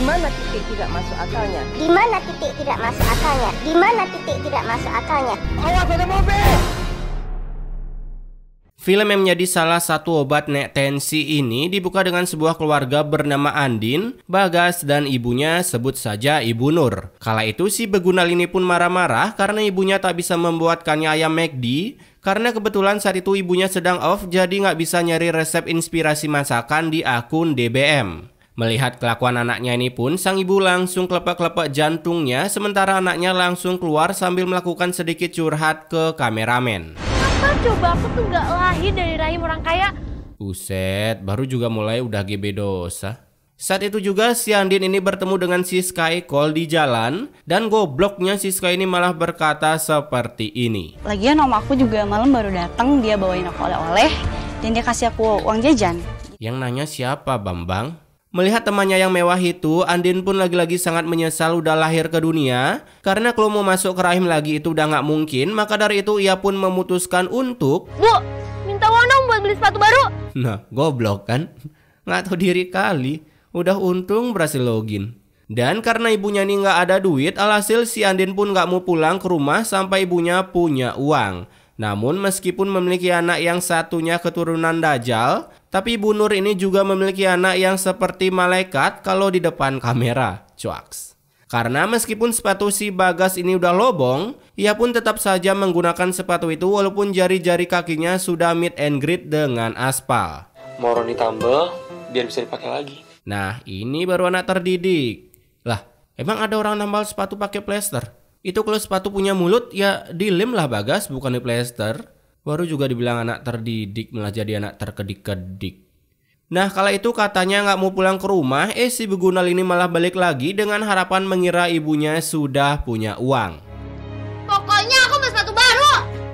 mana titik tidak masuk akalnya? Di mana titik tidak masuk akalnya? Di mana titik tidak masuk akalnya? Awas ada mobil! Film yang menjadi salah satu obat nek tensi ini dibuka dengan sebuah keluarga bernama Andin, Bagas, dan ibunya sebut saja Ibu Nur. Kala itu si Begunal ini pun marah-marah karena ibunya tak bisa membuatkannya ayam McD, karena kebetulan saat itu ibunya sedang off jadi nggak bisa nyari resep inspirasi masakan di akun DBM. Melihat kelakuan anaknya ini pun, sang ibu langsung kelepek-kelepek jantungnya sementara anaknya langsung keluar sambil melakukan sedikit curhat ke kameramen. Coba aku tuh gak lahir dari rahim orang kaya. Buset, baru juga mulai udah GB dosa. Saat itu juga si Andin ini bertemu dengan si Sky Call di jalan, dan gobloknya si Sky ini malah berkata seperti ini. Lagian om aku juga malam baru datang, dia bawain aku oleh-oleh dan dia kasih aku uang jajan. Yang nanya siapa, Bambang? Melihat temannya yang mewah itu, Andin pun lagi-lagi sangat menyesal udah lahir ke dunia. Karena kalau mau masuk ke rahim lagi itu udah nggak mungkin. Maka dari itu ia pun memutuskan untuk... Bu, minta uang dong buat beli sepatu baru. Nah, goblok kan? Nggak tahu diri kali. Udah untung berhasil login. Dan karena ibunya ini nggak ada duit, alhasil si Andin pun nggak mau pulang ke rumah sampai ibunya punya uang. Namun meskipun memiliki anak yang satunya keturunan Dajjal, tapi Ibu Nur ini juga memiliki anak yang seperti malaikat kalau di depan kamera. Cuaks. Karena meskipun sepatu si Bagas ini udah lobong, ia pun tetap saja menggunakan sepatu itu walaupun jari-jari kakinya sudah meet and greet dengan aspal. Mau Roni tambel biar bisa dipakai lagi. Nah, ini baru anak terdidik. Lah, emang ada orang nambal sepatu pakai plester? Itu kalau sepatu punya mulut ya dilem lah Bagas, bukan di plester. Baru juga dibilang anak terdidik malah jadi anak terkedik-kedik. Nah kala itu katanya nggak mau pulang ke rumah, si Begunal ini malah balik lagi dengan harapan mengira ibunya sudah punya uang. Pokoknya aku mau sepatu baru.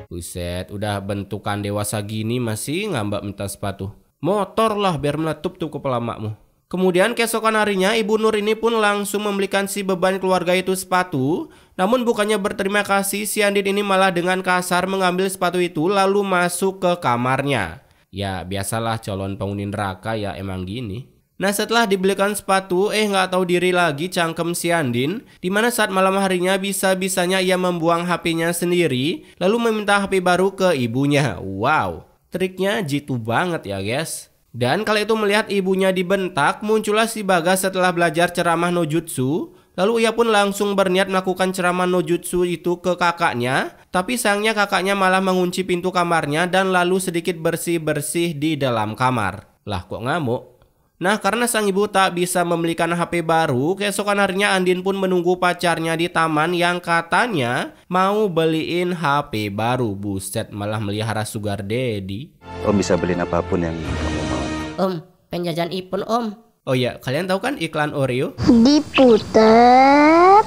Buset, udah bentukan dewasa gini masih ngambak minta sepatu. Motor lah biar meletup tuh kepala makmu. Kemudian keesokan harinya Ibu Nur ini pun langsung membelikan si beban keluarga itu sepatu. Namun bukannya berterima kasih, si Andin ini malah dengan kasar mengambil sepatu itu lalu masuk ke kamarnya. Ya biasalah calon penghuni neraka ya emang gini. Nah setelah dibelikan sepatu nggak tahu diri lagi cangkem si Andin. Dimana saat malam harinya bisa-bisanya ia membuang HP-nya sendiri lalu meminta HP baru ke ibunya. Wow, triknya jitu banget ya guys. Dan kala itu melihat ibunya dibentak, muncullah si Bagas setelah belajar ceramah no jutsu. Lalu ia pun langsung berniat melakukan ceramah no jutsu itu ke kakaknya. Tapi sayangnya kakaknya malah mengunci pintu kamarnya dan lalu sedikit bersih-bersih di dalam kamar. Lah kok ngamuk? Nah karena sang ibu tak bisa membelikan HP baru, keesokan harinya Andin pun menunggu pacarnya di taman yang katanya mau beliin HP baru. Buset, malah melihara sugar daddy. Om bisa beliin apapun yang kamu mau. Om, pengen jajan ipun om. Oh iya, kalian tahu kan iklan Oreo? Diputer,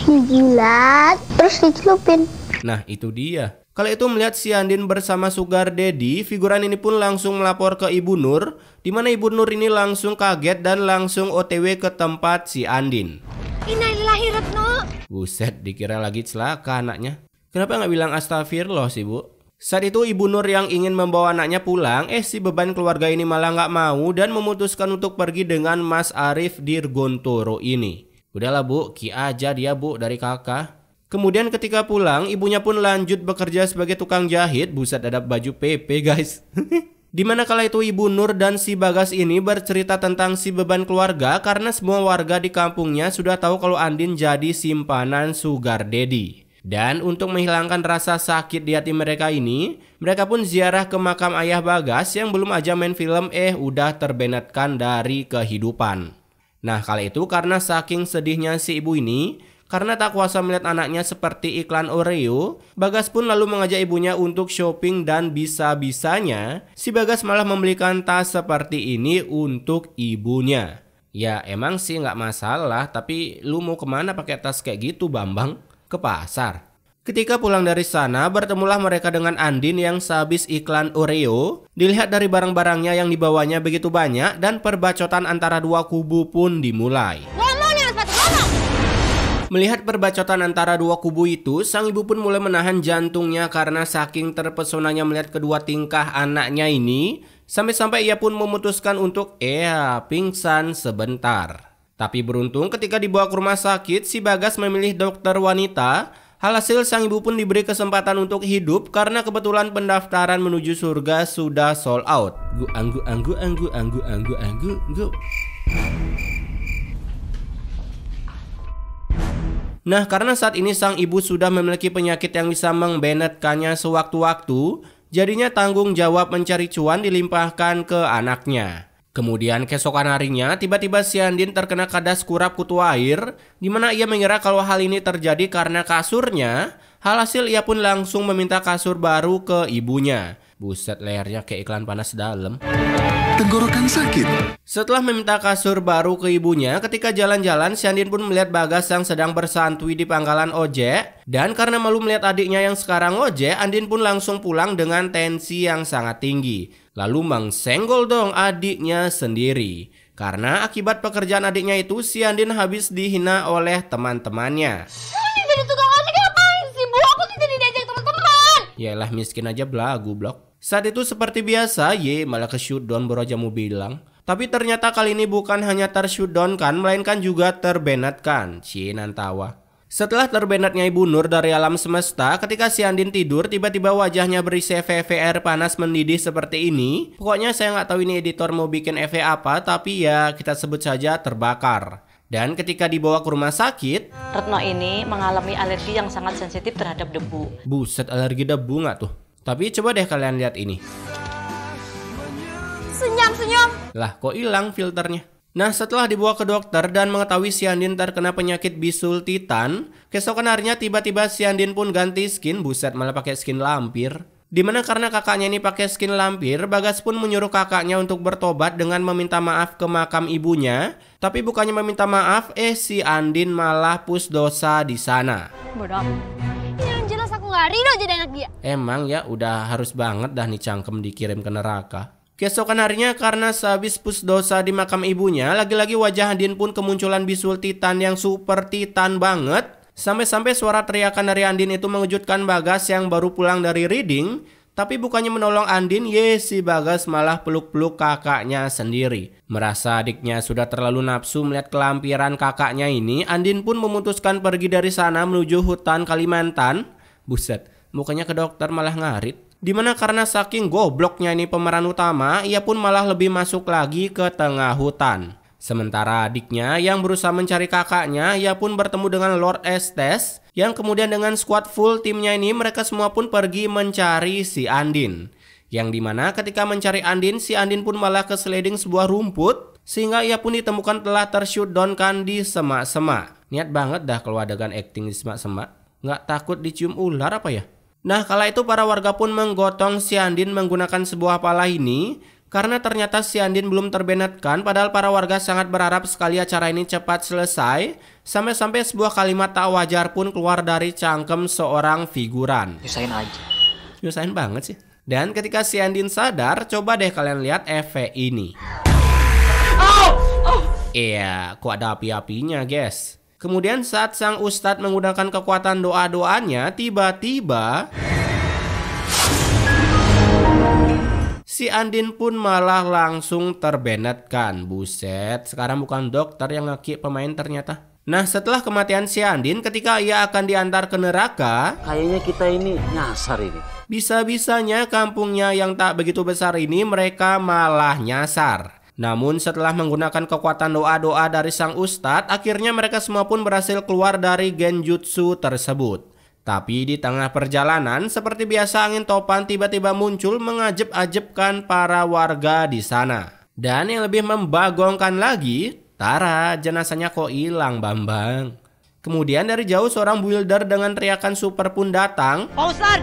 dibulat, terus dicelupin. Nah itu dia. Kala itu melihat si Andin bersama sugar daddy, figuran ini pun langsung melapor ke Ibu Nur. Dimana Ibu Nur ini langsung kaget dan langsung OTW ke tempat si Andin. Innalillahi Retno. Buset, dikira lagi celaka anaknya. Kenapa nggak bilang astagfirullah sih bu? Saat itu Ibu Nur yang ingin membawa anaknya pulang, si beban keluarga ini malah nggak mau dan memutuskan untuk pergi dengan Mas Arif Dirgontoro ini. Udahlah bu, ki aja dia bu dari kakak. Kemudian ketika pulang, ibunya pun lanjut bekerja sebagai tukang jahit. Buset, ada baju PP guys. Dimana kala itu Ibu Nur dan si Bagas ini bercerita tentang si beban keluarga karena semua warga di kampungnya sudah tahu kalau Andin jadi simpanan sugar daddy. Dan untuk menghilangkan rasa sakit di hati mereka ini, mereka pun ziarah ke makam ayah Bagas yang belum aja main film udah terbenetkan dari kehidupan. Nah kala itu karena saking sedihnya si ibu ini, karena tak kuasa melihat anaknya seperti iklan Oreo, Bagas pun lalu mengajak ibunya untuk shopping dan bisa-bisanya si Bagas malah membelikan tas seperti ini untuk ibunya. Ya emang sih nggak masalah, tapi lu mau kemana pakai tas kayak gitu Bambang? Ke pasar. Ketika pulang dari sana, bertemulah mereka dengan Andin yang sehabis iklan Oreo. Dilihat dari barang-barangnya yang dibawanya begitu banyak dan perbacotan antara dua kubu pun dimulai. Melihat perbacotan antara dua kubu itu, sang ibu pun mulai menahan jantungnya karena saking terpesonanya melihat kedua tingkah anaknya ini. Sampai-sampai ia pun memutuskan untuk pingsan sebentar. Tapi beruntung ketika dibawa ke rumah sakit, si Bagas memilih dokter wanita. Alhasil sang ibu pun diberi kesempatan untuk hidup karena kebetulan pendaftaran menuju surga sudah sold out. Nah, karena saat ini sang ibu sudah memiliki penyakit yang bisa membenetkannya sewaktu-waktu, jadinya tanggung jawab mencari cuan dilimpahkan ke anaknya. Kemudian keesokan harinya, tiba-tiba si Andin terkena kadas kurap kutu air, di mana ia mengira kalau hal ini terjadi karena kasurnya. Alhasil ia pun langsung meminta kasur baru ke ibunya. Buset, lehernya kayak iklan panas dalam. Tenggorokan sakit. Setelah meminta kasur baru ke ibunya, ketika jalan-jalan, si Andin pun melihat Bagas yang sedang bersantui di pangkalan ojek. Dan karena malu melihat adiknya yang sekarang ojek, Andin pun langsung pulang dengan tensi yang sangat tinggi. Lalu mengsenggol dong adiknya sendiri. Karena akibat pekerjaan adiknya itu, si Andin habis dihina oleh teman-temannya. Jadi tukang ojek ngapain sih, Bu? Aku tidak diajak teman-teman. Yaelah, miskin aja belagu blok. Saat itu seperti biasa, malah ke shootdown baru aja mau bilang. Tapi ternyata kali ini bukan hanya tershutdown kan, melainkan juga terbanet kan. Nantawa. Setelah terbanetnya Ibu Nur dari alam semesta, ketika si Andin tidur, tiba-tiba wajahnya berisi air panas mendidih seperti ini. Pokoknya saya nggak tahu ini editor mau bikin EV apa, tapi ya kita sebut saja terbakar. Dan ketika dibawa ke rumah sakit, Retno ini mengalami alergi yang sangat sensitif terhadap debu. Buset, alergi debu nggak tuh? Tapi coba deh kalian lihat ini. Senyum. Lah, kok hilang filternya? Nah, setelah dibawa ke dokter dan mengetahui si Andin terkena penyakit bisul titan, keesokan harinya tiba-tiba si Andin pun ganti skin. Buset, malah pakai skin lampir. Dimana karena kakaknya ini pakai skin lampir, Bagas pun menyuruh kakaknya untuk bertobat dengan meminta maaf ke makam ibunya. Tapi bukannya meminta maaf, si Andin malah push dosa di sana. Bodoh. Yang jelas aku nggak ridho jadi anak dia. Emang ya udah harus banget dah nih cangkem dikirim ke neraka. Keesokan harinya karena sehabis push dosa di makam ibunya, lagi-lagi wajah Andin pun kemunculan bisul titan yang super titan banget. Sampai-sampai suara teriakan dari Andin itu mengejutkan Bagas yang baru pulang dari reading. Tapi bukannya menolong Andin, si Bagas malah peluk-peluk kakaknya sendiri. Merasa adiknya sudah terlalu nafsu melihat kelampiran kakaknya ini, Andin pun memutuskan pergi dari sana menuju hutan Kalimantan. Buset, mukanya ke dokter malah ngarit. Dimana karena saking gobloknya ini pemeran utama, ia pun malah lebih masuk lagi ke tengah hutan. Sementara adiknya yang berusaha mencari kakaknya, ia pun bertemu dengan Lord Estes, yang kemudian dengan squad full timnya ini mereka semua pun pergi mencari si Andin. Yang dimana ketika mencari Andin, si Andin pun malah kesliding sebuah rumput, sehingga ia pun ditemukan telah tershutdown kan di semak-semak. Niat banget dah kalau adegan acting di semak-semak. Nggak takut dicium ular apa ya? Nah, kala itu para warga pun menggotong si Andin menggunakan sebuah pala ini karena ternyata si Andin belum terbenetkan, padahal para warga sangat berharap sekali acara ini cepat selesai. Sampai-sampai sebuah kalimat tak wajar pun keluar dari cangkem seorang figuran. Nyusahin aja. Nyusahin banget sih. Dan ketika si Andin sadar, coba deh kalian lihat efek ini. Iya, kok ada api-apinya guys. Kemudian saat sang ustadz menggunakan kekuatan doa-doanya, tiba-tiba si Andin pun malah langsung terbenetkan. Buset, sekarang bukan dokter yang ngaki pemain ternyata. Nah, setelah kematian si Andin, ketika ia akan diantar ke neraka, kayaknya kita ini nyasar ini. Bisa-bisanya kampungnya yang tak begitu besar ini mereka malah nyasar. Namun setelah menggunakan kekuatan doa-doa dari sang ustadz, akhirnya mereka semua pun berhasil keluar dari genjutsu tersebut. Tapi di tengah perjalanan, seperti biasa angin topan tiba-tiba muncul mengajep-ajepkan para warga di sana. Dan yang lebih membagongkan lagi, tara, jenazahnya kok hilang Bambang. Kemudian dari jauh seorang builder dengan teriakan super pun datang. Pausan!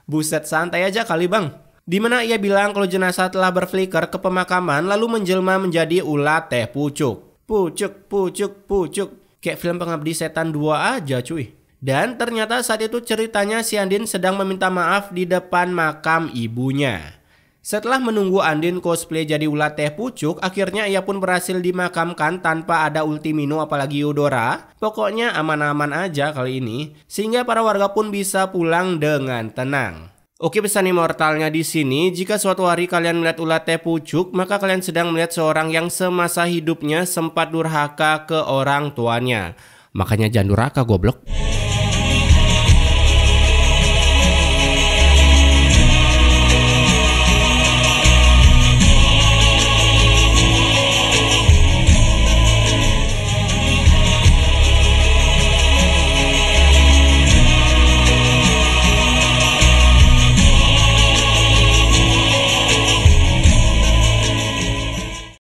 Buset, santai aja kali bang. Dimana ia bilang kalau jenazah telah berflicker ke pemakaman lalu menjelma menjadi ulat teh pucuk. Pucuk. Kayak film Pengabdi Setan 2 aja cuy. Dan ternyata saat itu ceritanya si Andin sedang meminta maaf di depan makam ibunya. Setelah menunggu Andin cosplay jadi ulat teh pucuk, akhirnya ia pun berhasil dimakamkan tanpa ada Ultimino apalagi Eudora. Pokoknya aman-aman aja kali ini. Sehingga para warga pun bisa pulang dengan tenang. Oke, pesan immortalnya di sini, jika suatu hari kalian melihat ulat teh pucuk, maka kalian sedang melihat seorang yang semasa hidupnya sempat durhaka ke orang tuanya. Makanya jangan durhaka, goblok.